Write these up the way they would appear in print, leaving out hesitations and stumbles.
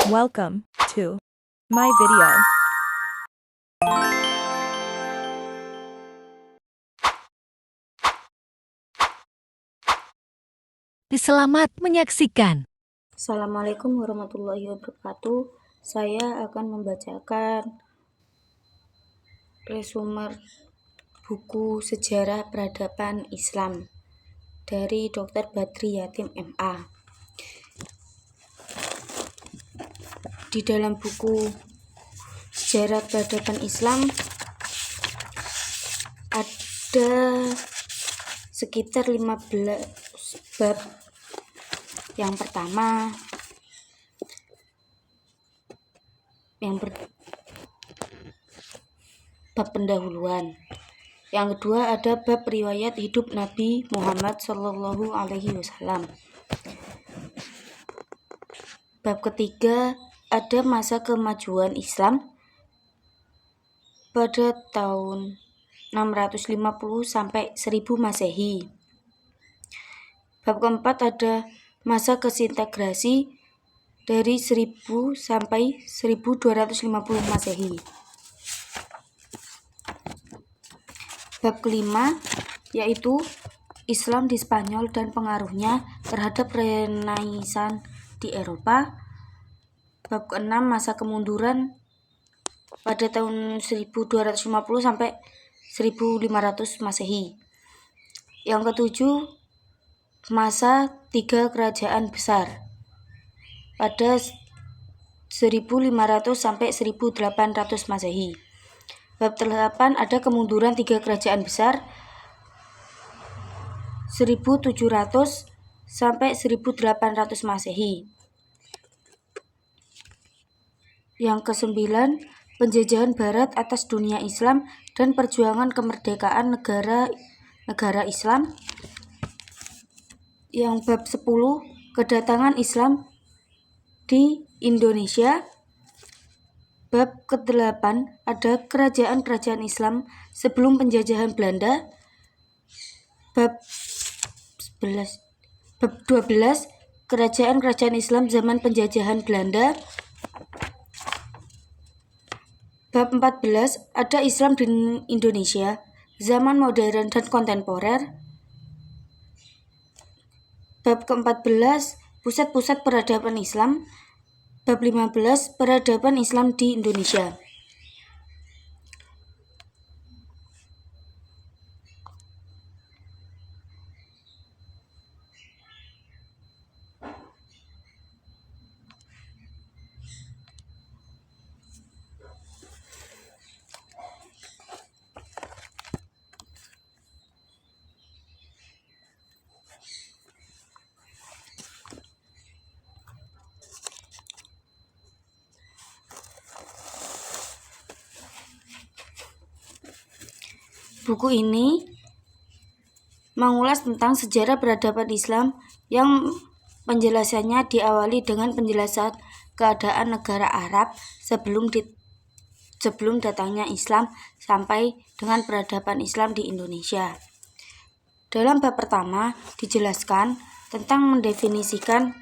Welcome to my video. Selamat menyaksikan. Assalamualaikum warahmatullahi wabarakatuh. Saya akan membacakan resume buku Sejarah Peradaban Islam dari Dr. Badri Yatim MA. Di dalam buku Sejarah Peradaban Islam ada sekitar 15 bab. Yang pertama, bab pendahuluan. Yang kedua ada bab riwayat hidup Nabi Muhammad Shallallahu Alaihi Wasallam. Bab ketiga ada masa kemajuan Islam pada tahun 650 sampai 1000 Masehi. Bab keempat ada masa desintegrasi dari 1000 sampai 1250 Masehi. Bab kelima yaitu Islam di Spanyol dan pengaruhnya terhadap Renaissance di Eropa. Bab keenam masa kemunduran pada tahun 1250 sampai 1500 Masehi. Yang ketujuh masa 3 kerajaan besar pada 1500 sampai 1800 Masehi. Bab 8 ada kemunduran 3 kerajaan besar 1700 sampai 1800 Masehi. Yang ke-9 penjajahan Barat atas dunia Islam dan perjuangan kemerdekaan negara Islam. Yang bab 10 kedatangan Islam di Indonesia. Bab ke-8 ada kerajaan-kerajaan Islam sebelum penjajahan Belanda. Bab 12 kerajaan-kerajaan Islam zaman penjajahan Belanda. Bab 14 ada Islam di Indonesia zaman modern dan kontemporer. Bab ke-14 pusat-pusat peradaban Islam. Bab 15 peradaban Islam di Indonesia. Buku ini mengulas tentang sejarah peradaban Islam yang penjelasannya diawali dengan penjelasan keadaan negara Arab sebelum datangnya Islam sampai dengan peradaban Islam di Indonesia. Dalam bab pertama dijelaskan tentang mendefinisikan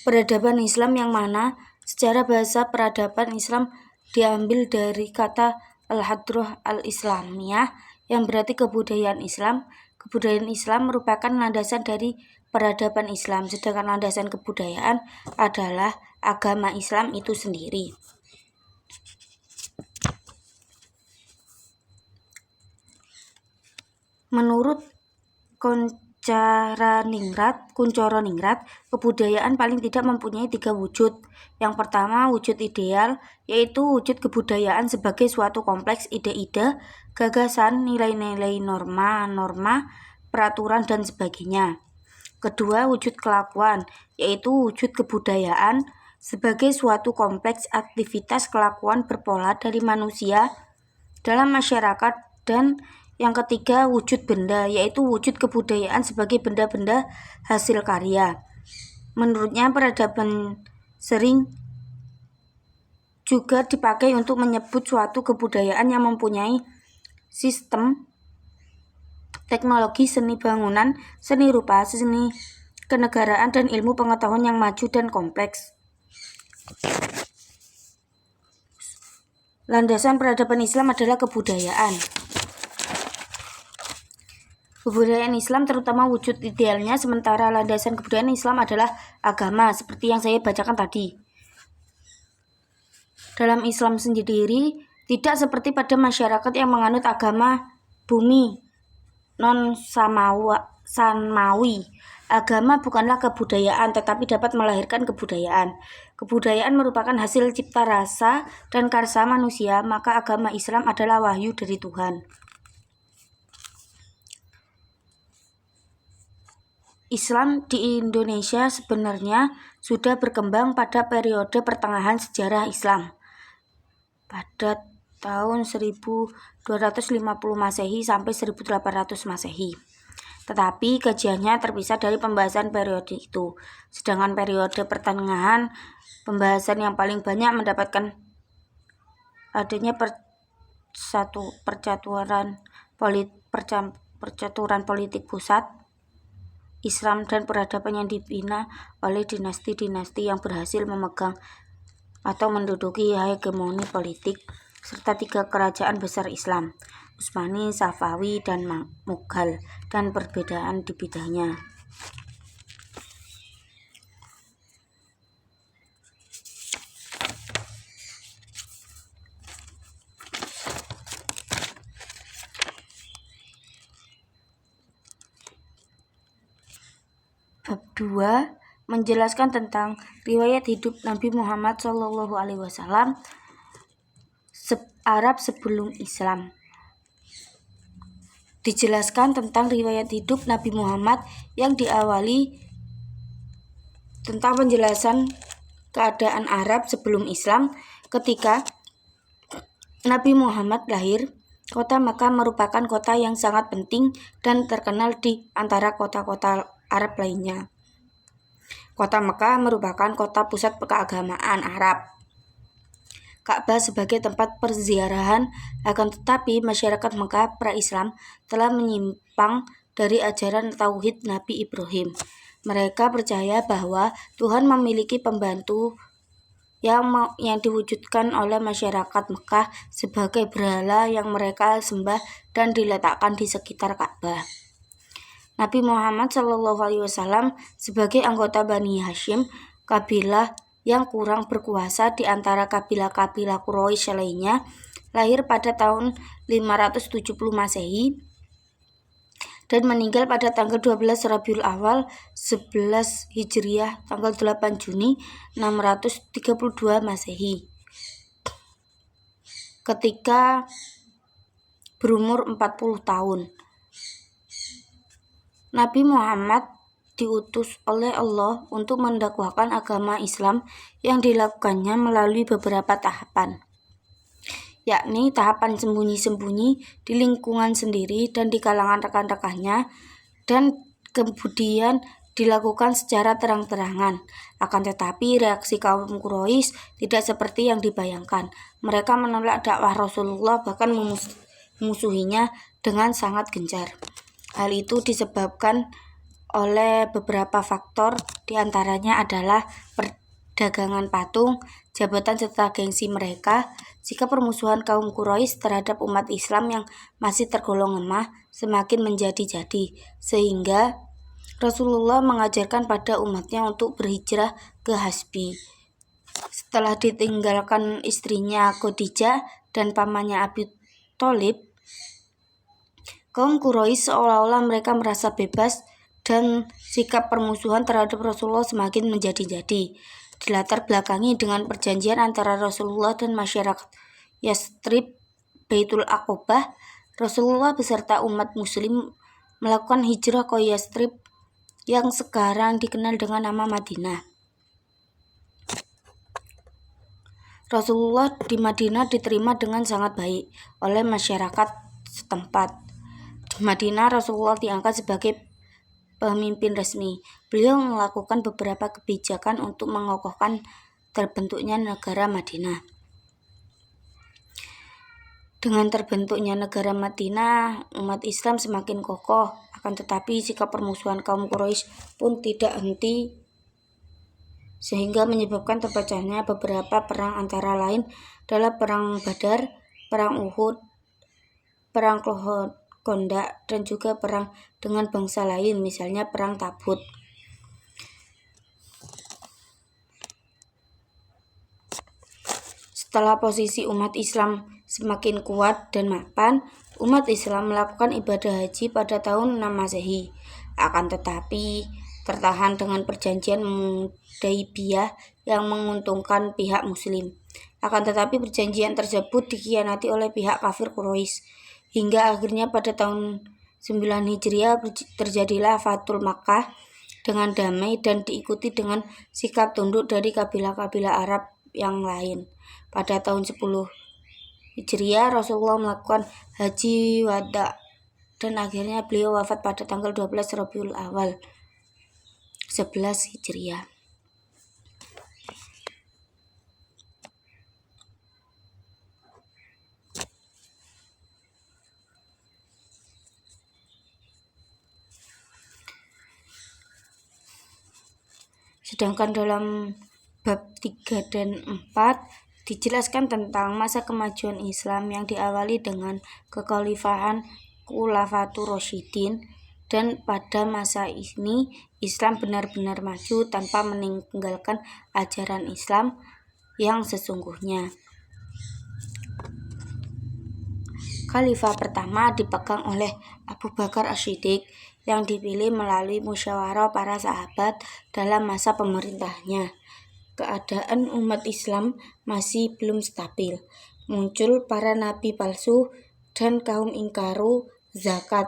peradaban Islam yang mana secara bahasa peradaban Islam diambil dari kata al-hadroh al-islamiyah yang berarti kebudayaan Islam. Kebudayaan Islam merupakan landasan dari peradaban Islam, sedangkan landasan kebudayaan adalah agama Islam itu sendiri. Menurut Kuncoro Ningrat, kebudayaan paling tidak mempunyai 3 wujud. Yang pertama, wujud ideal, yaitu wujud kebudayaan sebagai suatu kompleks ide-ide, gagasan, nilai-nilai, norma-norma, peraturan, dan sebagainya. Kedua, wujud kelakuan, yaitu wujud kebudayaan sebagai suatu kompleks aktivitas kelakuan berpola dari manusia dalam masyarakat. Dan yang ketiga, wujud benda, yaitu wujud kebudayaan sebagai benda-benda hasil karya. Menurutnya, peradaban sering juga dipakai untuk menyebut suatu kebudayaan yang mempunyai sistem teknologi, seni bangunan, seni rupa, seni kenegaraan dan ilmu pengetahuan yang maju dan kompleks. Landasan peradaban Islam adalah kebudayaan. Kebudayaan Islam terutama wujud idealnya, sementara landasan kebudayaan Islam adalah agama, seperti yang saya bacakan tadi. Dalam Islam sendiri, tidak seperti pada masyarakat yang menganut agama bumi non-samawi. Agama bukanlah kebudayaan, tetapi dapat melahirkan kebudayaan. Kebudayaan merupakan hasil cipta rasa dan karsa manusia, maka agama Islam adalah wahyu dari Tuhan. Islam di Indonesia sebenarnya sudah berkembang pada periode pertengahan sejarah Islam. Pada tahun 1250 Masehi sampai 1800 Masehi. Tetapi kajiannya terpisah dari pembahasan periode itu. Sedangkan periode pertengahan, pembahasan yang paling banyak mendapatkan adanya percaturan politik pusat Islam dan peradaban yang dibina oleh dinasti-dinasti yang berhasil memegang atau menduduki hegemoni politik, serta 3 kerajaan besar Islam, Utsmani, Safawi, dan Mughal, dan perbedaan di bidangnya. Bab 2 menjelaskan tentang riwayat hidup Nabi Muhammad SAW Arab sebelum Islam. Dijelaskan tentang riwayat hidup Nabi Muhammad yang diawali tentang penjelasan keadaan Arab sebelum Islam. Ketika Nabi Muhammad lahir, kota Makkah merupakan kota yang sangat penting dan terkenal di antara kota-kota Arab lainnya. Kota Makkah merupakan kota pusat keagamaan Arab. Ka'bah sebagai tempat perziarahan, akan tetapi masyarakat Makkah pra-Islam telah menyimpang dari ajaran tauhid Nabi Ibrahim. Mereka percaya bahwa Tuhan memiliki pembantu yang diwujudkan oleh masyarakat Makkah sebagai berhala yang mereka sembah dan diletakkan di sekitar Ka'bah. Nabi Muhammad SAW sebagai anggota Bani Hashim, kabilah yang kurang berkuasa di antara kabilah-kabilah Quraisy lainnya, lahir pada tahun 570 Masehi dan meninggal pada tanggal 12 Rabiul Awal 11 Hijriah tanggal 8 Juni 632 Masehi ketika berumur 40 tahun. Nabi Muhammad diutus oleh Allah untuk mendakwahkan agama Islam yang dilakukannya melalui beberapa tahapan, yakni tahapan sembunyi-sembunyi di lingkungan sendiri dan di kalangan rekan-rekannya, dan kemudian dilakukan secara terang-terangan. Akan tetapi reaksi kaum Quraisy tidak seperti yang dibayangkan. Mereka menolak dakwah Rasulullah, bahkan memusuhinya dengan sangat gencar. Hal itu disebabkan oleh beberapa faktor, diantaranya adalah perdagangan patung, jabatan serta gengsi mereka. Sikap permusuhan kaum Quraisy terhadap umat Islam yang masih tergolong lemah semakin menjadi-jadi, sehingga Rasulullah mengajarkan pada umatnya untuk berhijrah ke Hasbi. Setelah ditinggalkan istrinya Khadijah dan pamannya Abi Thalib, kaum Quraisy seolah-olah mereka merasa bebas dan sikap permusuhan terhadap Rasulullah semakin menjadi-jadi. Dilatar belakangi dengan perjanjian antara Rasulullah dan masyarakat Yastrib Baitul Aqobah, Rasulullah beserta umat muslim melakukan hijrah ke Yastrib yang sekarang dikenal dengan nama Madinah. Rasulullah di Madinah diterima dengan sangat baik oleh masyarakat setempat. Di Madinah, Rasulullah diangkat sebagai pemimpin resmi. Beliau melakukan beberapa kebijakan untuk mengokohkan terbentuknya negara Madinah. Dengan terbentuknya negara Madinah, umat Islam semakin kokoh. Akan tetapi sikap permusuhan kaum Quraisy pun tidak henti, sehingga menyebabkan terpecahnya beberapa perang, antara lain adalah Perang Badar, Perang Uhud, Perang Kondak, dan juga perang dengan bangsa lain, misalnya Perang Tabut. Setelah posisi umat Islam semakin kuat dan mapan, umat Islam melakukan ibadah haji pada tahun 6 Masehi. Akan tetapi tertahan dengan perjanjian Hudaybiyah yang menguntungkan pihak muslim. Akan tetapi perjanjian tersebut dikhianati oleh pihak kafir Quraisy, hingga akhirnya pada tahun 9 Hijriah terjadilah Fathul Makkah dengan damai dan diikuti dengan sikap tunduk dari kabilah-kabilah Arab yang lain. Pada tahun 10 Hijriah Rasulullah melakukan haji wada dan akhirnya beliau wafat pada tanggal 12 Rabiul Awal 11 Hijriah. Sedangkan dalam bab 3 dan 4 dijelaskan tentang masa kemajuan Islam yang diawali dengan kekhalifahan Khulafatur Rasyidin, dan pada masa ini Islam benar-benar maju tanpa meninggalkan ajaran Islam yang sesungguhnya. Khalifah pertama dipegang oleh Abu Bakar As-Siddiq yang dipilih melalui musyawarah para sahabat dalam masa pemerintahnya. Keadaan umat Islam masih belum stabil. Muncul para nabi palsu dan kaum ingkaru zakat.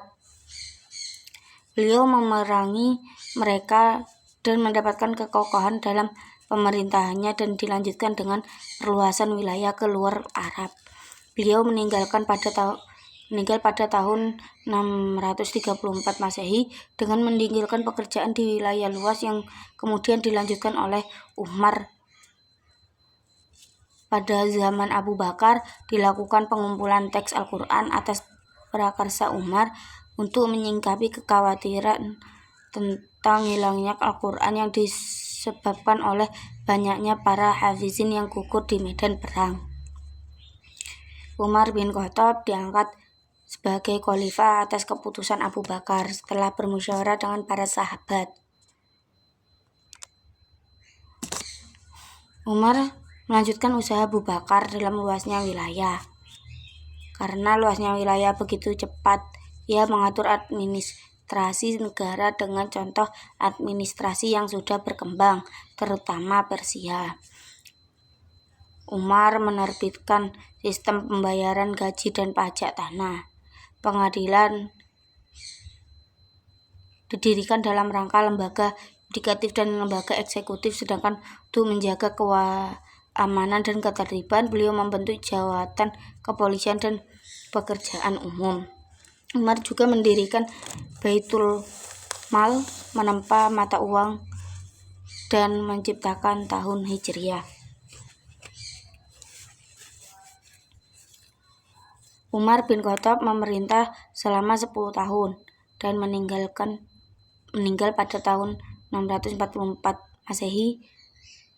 Beliau memerangi mereka dan mendapatkan kekokohan dalam pemerintahannya dan dilanjutkan dengan perluasan wilayah ke luar Arab. Beliau meninggal pada tahun 634 Masehi dengan meninggalkan pekerjaan di wilayah luas yang kemudian dilanjutkan oleh Umar. Pada zaman Abu Bakar dilakukan pengumpulan teks Al-Quran atas prakarsa Umar untuk menyingkapi kekhawatiran tentang hilangnya Al-Quran yang disebabkan oleh banyaknya para hafizin yang gugur di medan perang. Umar bin Khattab diangkat sebagai khalifah atas keputusan Abu Bakar setelah bermusyawarah dengan para sahabat. Umar melanjutkan usaha Abu Bakar dalam luasnya wilayah. Karena luasnya wilayah begitu cepat, ia mengatur administrasi negara dengan contoh administrasi yang sudah berkembang, terutama Persia. Umar menerbitkan sistem pembayaran gaji dan pajak tanah. Pengadilan didirikan dalam rangka lembaga yudikatif dan lembaga eksekutif, sedangkan untuk menjaga keamanan dan ketertiban, beliau membentuk jawatan kepolisian dan pekerjaan umum. Umar juga mendirikan Baitul Mal, menempa mata uang, dan menciptakan tahun Hijriah. Umar bin Khattab memerintah selama 10 tahun dan meninggal pada tahun 644 Masehi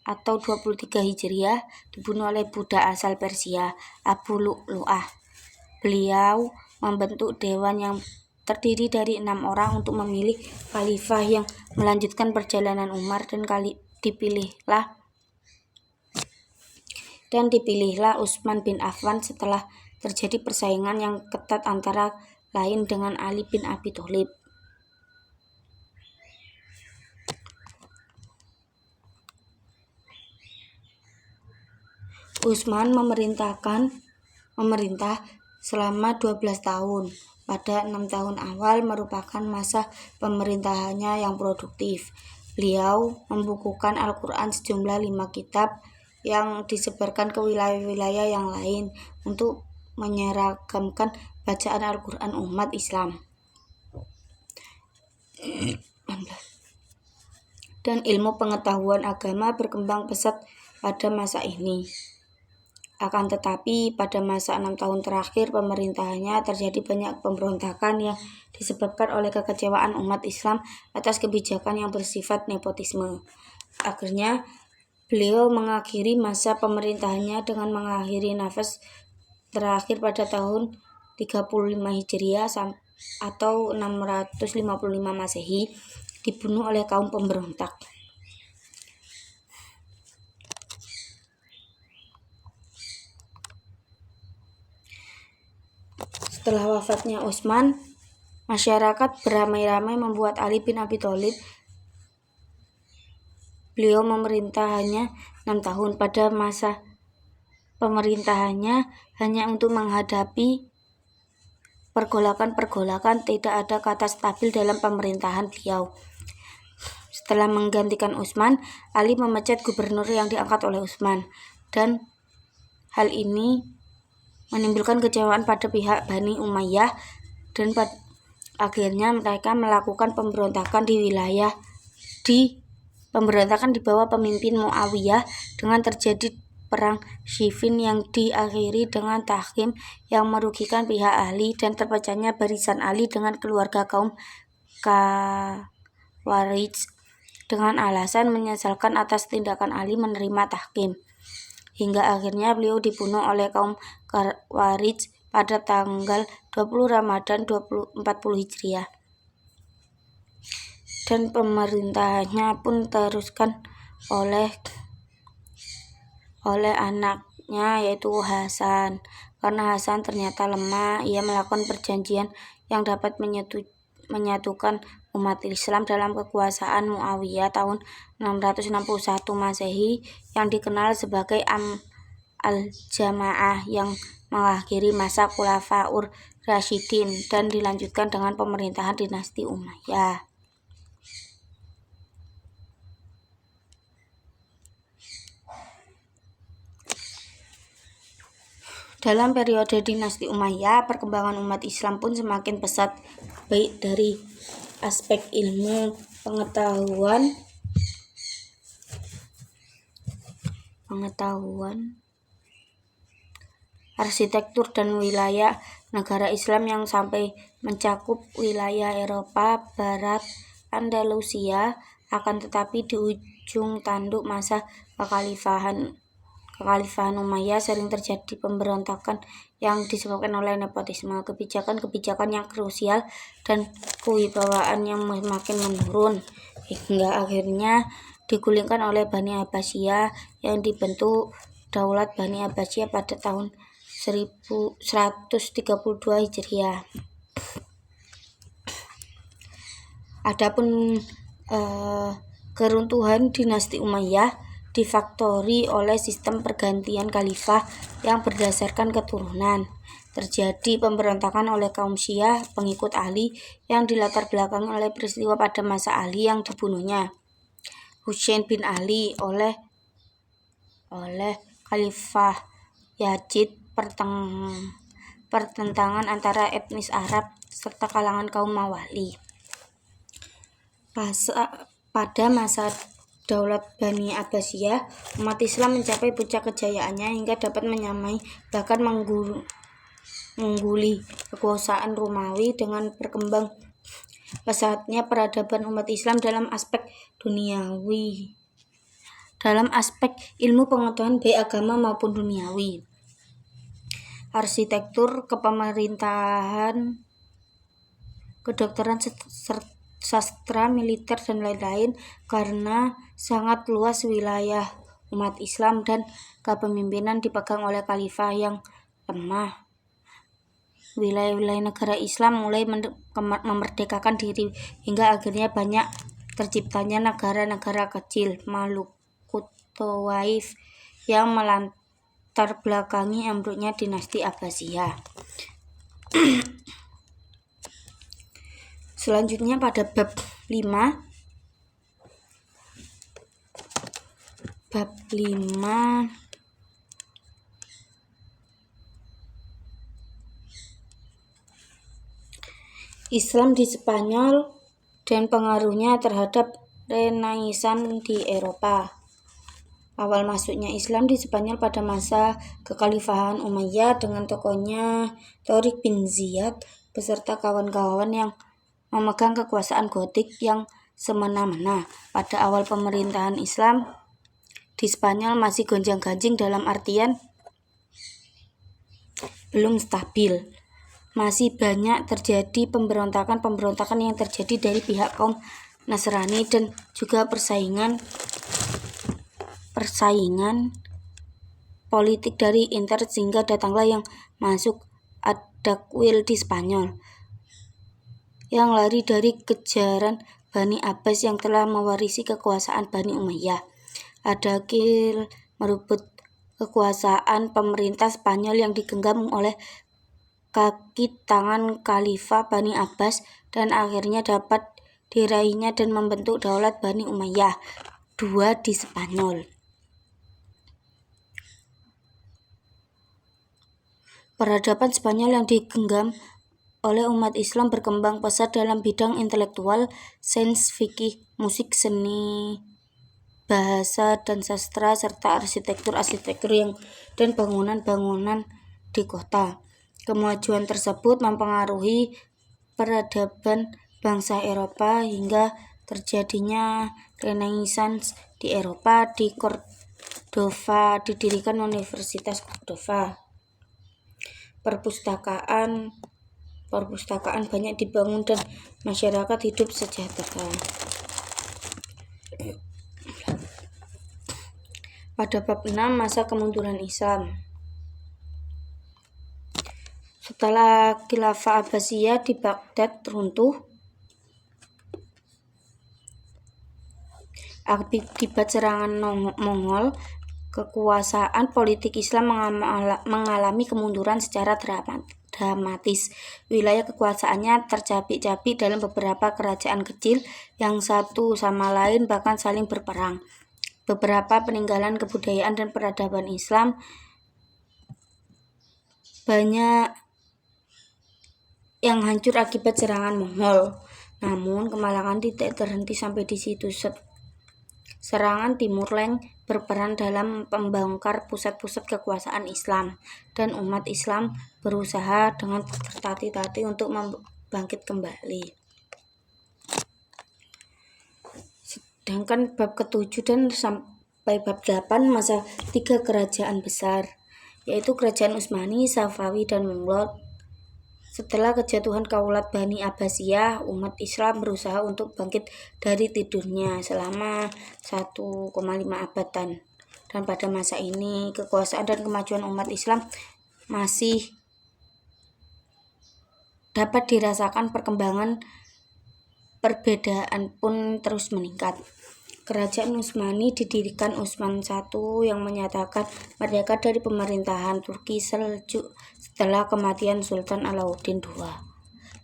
atau 23 Hijriah, dibunuh oleh budak asal Persia, Abu Lu'lu'ah. Beliau membentuk dewan yang terdiri dari 6 orang untuk memilih khalifah yang melanjutkan perjalanan Umar, dan dipilihlah Utsman bin Affan setelah terjadi persaingan yang ketat antara lain dengan Ali bin Abi Thalib. Utsman memerintah selama 12 tahun. Pada 6 tahun awal merupakan masa pemerintahannya yang produktif. Beliau membukukan Al-Quran sejumlah 5 kitab yang disebarkan ke wilayah-wilayah yang lain untuk menyeragamkan bacaan Al-Quran umat Islam. Dan ilmu pengetahuan agama berkembang pesat pada masa ini. Akan tetapi pada masa 6 tahun terakhir pemerintahannya terjadi banyak pemberontakan yang disebabkan oleh kekecewaan umat Islam atas kebijakan yang bersifat nepotisme. Akhirnya beliau mengakhiri masa pemerintahannya dengan mengakhiri nafas terakhir pada tahun 35 Hijriah atau 655 Masehi, dibunuh oleh kaum pemberontak. Setelah wafatnya Utsman, masyarakat beramai-ramai membuat Ali bin Abi Thalib. Beliau memerintah hanya 6 tahun. Pada masa pemerintahannya hanya untuk menghadapi pergolakan-pergolakan, tidak ada kata stabil dalam pemerintahan beliau. Setelah menggantikan Utsman, Ali memecat gubernur yang diangkat oleh Utsman, dan hal ini menimbulkan kecewaan pada pihak Bani Umayyah, dan akhirnya mereka melakukan pemberontakan di bawah pemimpin Muawiyah, dengan terjadi perang Siffin yang diakhiri dengan tahkim yang merugikan pihak Ali dan terpecahnya barisan Ali dengan keluarga kaum Khawarij dengan alasan menyesalkan atas tindakan Ali menerima tahkim, hingga akhirnya beliau dibunuh oleh kaum Khawarij pada tanggal 20 Ramadan 40 Hijriah. Dan pemerintahannya pun teruskan oleh anaknya, yaitu Hasan. Karena Hasan ternyata lemah, ia melakukan perjanjian yang dapat menyatukan umat Islam dalam kekuasaan Muawiyah tahun 661 Masehi, yang dikenal sebagai Al-Jamaah, yang mengakhiri masa Khulafaur Rasyidin dan dilanjutkan dengan pemerintahan dinasti Umayyah. Dalam periode dinasti Umayyah, perkembangan umat Islam pun semakin pesat, baik dari aspek ilmu pengetahuan, arsitektur, dan wilayah negara Islam yang sampai mencakup wilayah Eropa Barat, Andalusia. Akan tetapi di ujung tanduk masa kekhalifahan Umayyah sering terjadi pemberontakan yang disebabkan oleh nepotisme, kebijakan-kebijakan yang krusial, dan kewibawaan yang semakin menurun, hingga akhirnya digulingkan oleh Bani Abbasiyah yang dibentuk Daulat Bani Abbasiyah pada tahun 1132 Hijriah. Adapun keruntuhan dinasti Umayyah difaktori oleh sistem pergantian khalifah yang berdasarkan keturunan. Terjadi pemberontakan oleh kaum Syiah pengikut Ali yang dilatar belakangi oleh peristiwa pada masa Ali yang dibunuhnya Husain bin Ali oleh Khalifah Yazid, pertentangan antara etnis Arab serta kalangan kaum Mawali. Pada masa Daulat Bani Abbasiyah, umat Islam mencapai puncak kejayaannya hingga dapat menyamai bahkan mengungguli kekuasaan Romawi dengan berkembang pesatnya peradaban umat Islam dalam aspek duniawi, dalam aspek ilmu pengetahuan baik agama maupun duniawi, arsitektur, kepemerintahan, kedokteran, sastra, militer, dan lain-lain. Karena sangat luas wilayah umat Islam dan kepemimpinan dipegang oleh khalifah yang lemah, wilayah-wilayah negara Islam mulai memerdekakan diri, hingga akhirnya banyak terciptanya negara-negara kecil Malukut Tawaif yang melantar belakangi ambruknya dinasti Abbasiyah. Selanjutnya pada bab 5 Islam di Spanyol dan pengaruhnya terhadap Renaissance di Eropa. awal masuknya Islam di Spanyol pada masa kekhalifahan Umayyah dengan tokohnya Tariq bin Ziyad beserta kawan-kawan yang memegang kekuasaan Gotik yang semena-mena. Pada awal pemerintahan Islam di Spanyol masih gonjang-ganjing dalam artian belum stabil. Masih banyak terjadi pemberontakan yang terjadi dari pihak kaum Nasrani dan juga persaingan politik dari inter sehingga datanglah yang masuk Adakwil di Spanyol yang lari dari kejaran Bani Abbas yang telah mewarisi kekuasaan Bani Umayyah. Adakwil merebut kekuasaan pemerintah Spanyol yang digenggam oleh kaki tangan Khalifah Bani Abbas dan akhirnya dapat diraihnya dan membentuk Daulat Bani Umayyah II di Spanyol. Peradaban Spanyol yang digenggam oleh umat Islam berkembang pesat dalam bidang intelektual, sains, fikih, musik, seni, bahasa, dan sastra, serta arsitektur dan bangunan-bangunan di kota. Kemajuan tersebut mempengaruhi peradaban bangsa Eropa hingga terjadinya Renaissance di Eropa. Di Cordova didirikan Universitas Cordova. Perpustakaan banyak dibangun dan masyarakat hidup sejahtera. Pada bab 6, masa kemunduran Islam. Setelah Khilafah Abbasiyah di Baghdad runtuh akibat serangan Mongol, kekuasaan politik Islam mengalami kemunduran secara dramatis. Wilayah kekuasaannya tercabik-cabik dalam beberapa kerajaan kecil yang satu sama lain bahkan saling berperang. Beberapa peninggalan kebudayaan dan peradaban Islam banyak yang hancur akibat serangan Mongol. Namun kemalangan tidak terhenti sampai di situ. Serangan Timur Leng berperan dalam membongkar pusat-pusat kekuasaan Islam, dan umat Islam berusaha dengan tertatih-tatih untuk bangkit kembali. Sedangkan bab ke-7 dan sampai bab 8 masa 3 kerajaan besar, yaitu Kerajaan Utsmani, Safawi, dan Mongol. Setelah kejatuhan Daulat Bani Abbasiyah, umat Islam berusaha untuk bangkit dari tidurnya selama 1,5 abadan. Dan pada masa ini, kekuasaan dan kemajuan umat Islam masih dapat dirasakan, perkembangan perbedaan pun terus meningkat. Kerajaan Utsmani didirikan Utsman I yang menyatakan merdeka dari pemerintahan Turki Seljuk setelah kematian Sultan Alauddin II.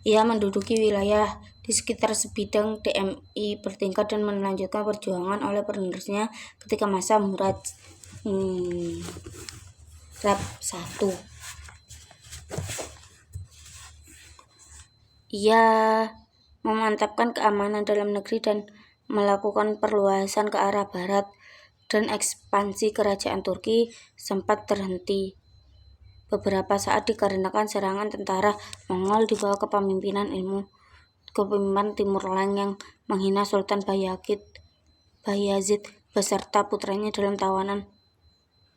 Ia menduduki wilayah di sekitar sebidang DMI bertingkat dan melanjutkan perjuangan oleh penerusnya ketika masa Murad I. Ia memantapkan keamanan dalam negeri dan melakukan perluasan ke arah barat, dan ekspansi kerajaan Turki sempat terhenti beberapa saat dikarenakan serangan tentara Mongol di bawah kepemimpinan Timur Leng yang menghina Sultan Bayazid beserta putranya dalam tawanan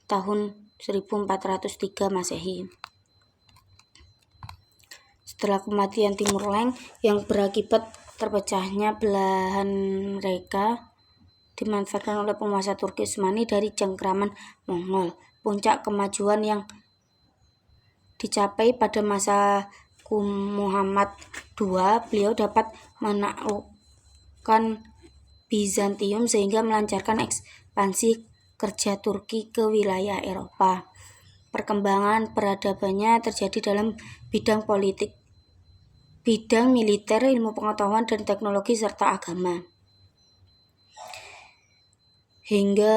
tahun 1403 Masehi. Setelah kematian Timur Leng yang berakibat terpecahnya belahan mereka dimanfaatkan oleh penguasa Turki Utsmani dari cengkraman Mongol. Puncak kemajuan yang dicapai pada masa Muhammad II, beliau dapat menaklukkan Bizantium sehingga melancarkan ekspansi kerja Turki ke wilayah Eropa. Perkembangan peradabannya terjadi dalam bidang politik, bidang militer, ilmu pengetahuan dan teknologi, serta agama, hingga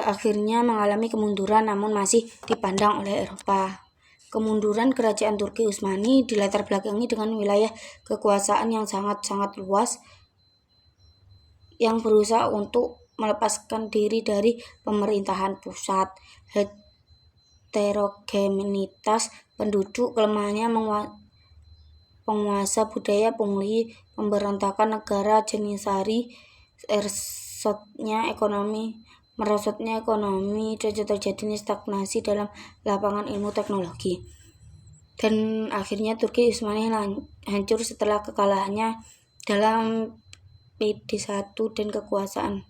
akhirnya mengalami kemunduran namun masih dipandang oleh Eropa. Kemunduran kerajaan Turki Utsmani dilatar belakangi dengan wilayah kekuasaan yang sangat-sangat luas yang berusaha untuk melepaskan diri dari pemerintahan pusat. Heterogenitas penduduk, kelemahannya penguasa budaya pungli, pemberontakan negara Janisari, merosotnya ekonomi, dan terjadinya stagnasi dalam lapangan ilmu teknologi. Dan akhirnya Turki Utsmani hancur setelah kekalahannya dalam PD1 dan kekuasaan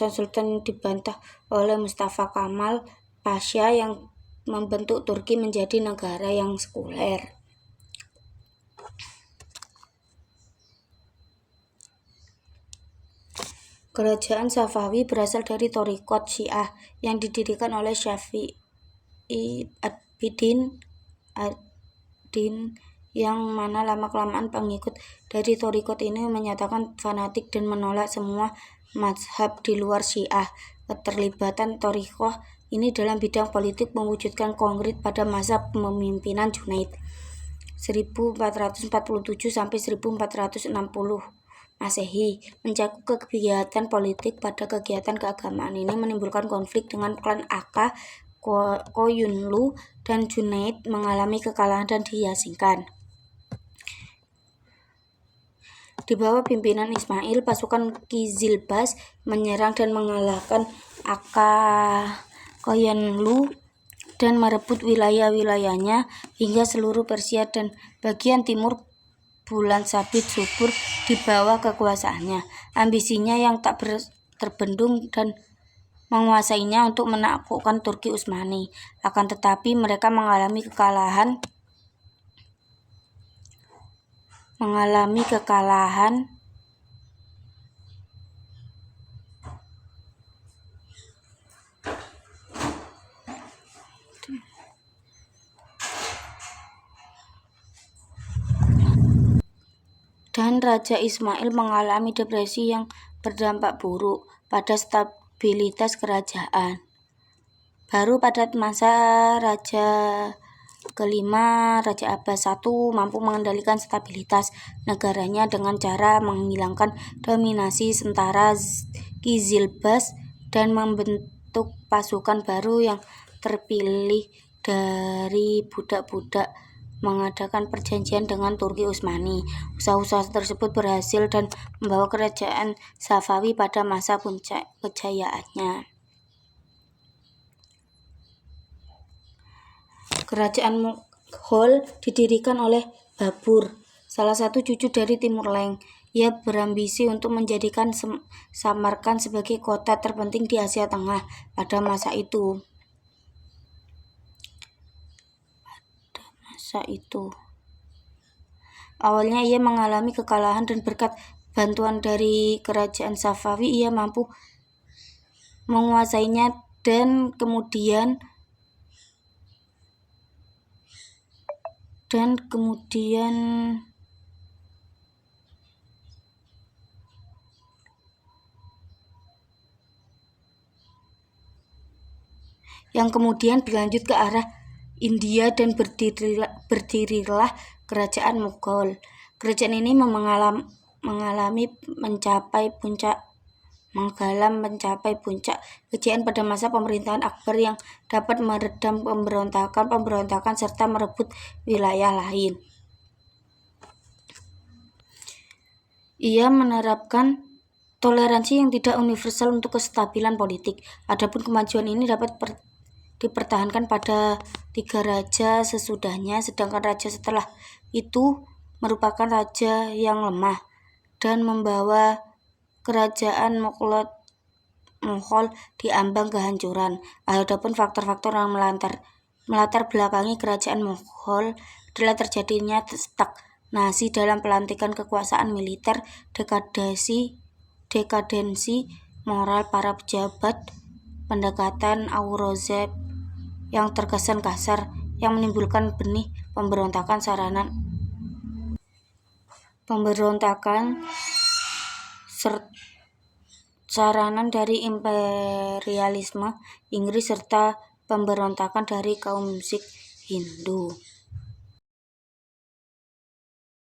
Sultan dibantah oleh Mustafa Kemal Pasha yang membentuk Turki menjadi negara yang sekuler. Kerajaan Safawi berasal dari Thariqat Syiah yang didirikan oleh Syafi'i ad-Din yang mana lama-kelamaan pengikut dari Thariqat ini menyatakan fanatik dan menolak semua mazhab di luar Syiah. Keterlibatan Thariqah ini dalam bidang politik mewujudkan konkret pada masa kepemimpinan Junaid 1447 sampai 1460 Masehi. Mencakup kegiatan politik pada kegiatan keagamaan ini menimbulkan konflik dengan klan Aka, Koyunlu, dan Junaid mengalami kekalahan dan diasingkan. Di bawah pimpinan Ismail, pasukan Kizilbas menyerang dan mengalahkan Aka Koyunlu dan merebut wilayah-wilayahnya hingga seluruh Persia dan bagian timur Bulan Sabit subur di bawah kekuasaannya. Ambisinya yang tak terbendung dan menguasainya untuk menaklukkan Turki Utsmani. Akan tetapi mereka mengalami kekalahan dan Raja Ismail mengalami depresi yang berdampak buruk pada stabilitas kerajaan. Baru pada masa Raja kelima, Raja Abbas I, mampu mengendalikan stabilitas negaranya dengan cara menghilangkan dominasi tentara Kizilbas dan membentuk pasukan baru yang terpilih dari budak-budak, mengadakan perjanjian dengan Turki Utsmani. Usaha-usaha tersebut berhasil dan membawa kerajaan Safawi pada masa puncak kejayaannya. Kerajaan Mughal didirikan oleh Babur, salah satu cucu dari Timur Leng. Ia berambisi untuk menjadikan Samarkand sebagai kota terpenting di Asia Tengah pada masa itu. Awalnya ia mengalami kekalahan dan berkat bantuan dari kerajaan Safawi ia mampu menguasainya dan kemudian berlanjut ke arah India dan berdirilah kerajaan Mughal. Kerajaan ini mencapai puncak kejayaan pada masa pemerintahan Akbar yang dapat meredam pemberontakan serta merebut wilayah lain. Ia menerapkan toleransi yang tidak universal untuk kestabilan politik. Adapun kemajuan ini dapat dipertahankan pada 3 raja sesudahnya, sedangkan raja setelah itu merupakan raja yang lemah dan membawa kerajaan Mughal di ambang kehancuran. Adapun faktor-faktor yang melatar belakangi kerajaan Mughal adalah terjadinya stagnasi dalam pelantikan kekuasaan militer, dekadensi moral para pejabat, pendekatan Aurangzeb yang terkesan kasar yang menimbulkan benih pemberontakan saranan dari imperialisme Inggris serta pemberontakan dari kaum Sikh Hindu.